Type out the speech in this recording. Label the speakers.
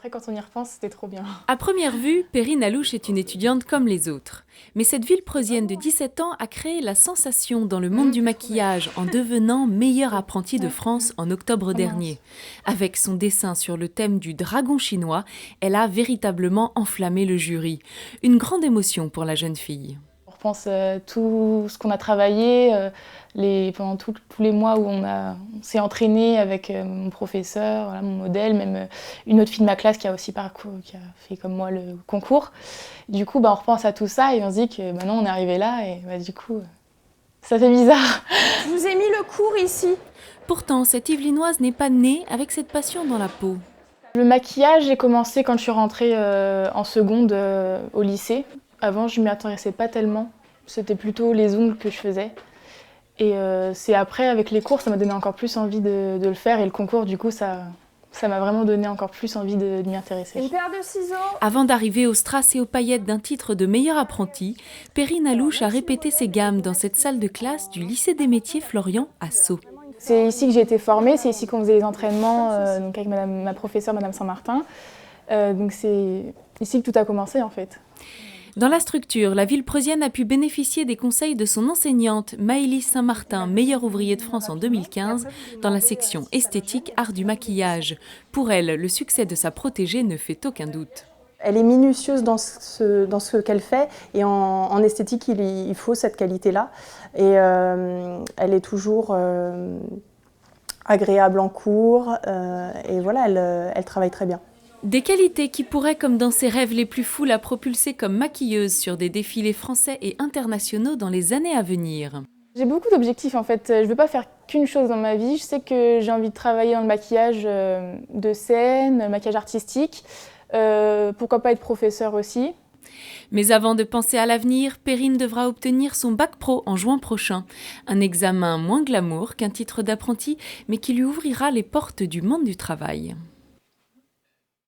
Speaker 1: Après, quand on y repense, c'était trop bien.
Speaker 2: À première vue, Perrine Alouche est une étudiante comme les autres. Mais cette Villepreuzienne de 17 ans a créé la sensation dans le monde du maquillage en devenant meilleure apprentie de France en octobre dernier. Avec son dessin sur le thème du dragon chinois, elle a véritablement enflammé le jury. Une grande émotion pour la jeune fille.
Speaker 1: On repense tout ce qu'on a travaillé, pendant tous les mois où on s'est entraîné avec mon professeur, voilà, mon modèle, même une autre fille de ma classe qui a aussi qui a fait comme moi le concours. Du coup, on repense à tout ça et on se dit que maintenant on est arrivé là et du coup, ça fait bizarre.
Speaker 3: Je vous ai mis le cours ici.
Speaker 2: Pourtant, cette Yvelinoise n'est pas née avec cette passion dans la peau.
Speaker 1: Le maquillage, j'ai commencé quand je suis rentrée en seconde au lycée. Avant, je ne m'y intéressais pas tellement. C'était plutôt les ongles que je faisais. Et c'est après, avec les cours, ça m'a donné encore plus envie de le faire. Et le concours, du coup, ça m'a vraiment donné encore plus envie de m'y intéresser.
Speaker 3: Une paire de ciseaux.
Speaker 2: Avant d'arriver aux strass et aux paillettes d'un titre de meilleure apprentie, Perrine Alouche a répété ses gammes dans cette salle de classe du lycée des métiers Florian à Sceaux.
Speaker 1: C'est ici que j'ai été formée, c'est ici qu'on faisait les entraînements donc avec ma professeure, Madame Saint-Martin. Donc c'est ici que tout a commencé en fait.
Speaker 2: Dans la structure, la Villepreuzienne a pu bénéficier des conseils de son enseignante Maëlys Saint-Martin, meilleure ouvrier de France en 2015, dans la section esthétique art du maquillage. Pour elle, le succès de sa protégée ne fait aucun doute.
Speaker 4: Elle est minutieuse dans ce qu'elle fait et en esthétique, il faut cette qualité-là. Et elle est toujours agréable en cours et voilà, elle travaille très bien.
Speaker 2: Des qualités qui pourraient, comme dans ses rêves les plus fous, la propulser comme maquilleuse sur des défilés français et internationaux dans les années à venir.
Speaker 1: J'ai beaucoup d'objectifs en fait, je ne veux pas faire qu'une chose dans ma vie. Je sais que j'ai envie de travailler dans le maquillage de scène, le maquillage artistique, pourquoi pas être professeur aussi.
Speaker 2: Mais avant de penser à l'avenir, Perrine devra obtenir son bac pro en juin prochain. Un examen moins glamour qu'un titre d'apprenti, mais qui lui ouvrira les portes du monde du travail.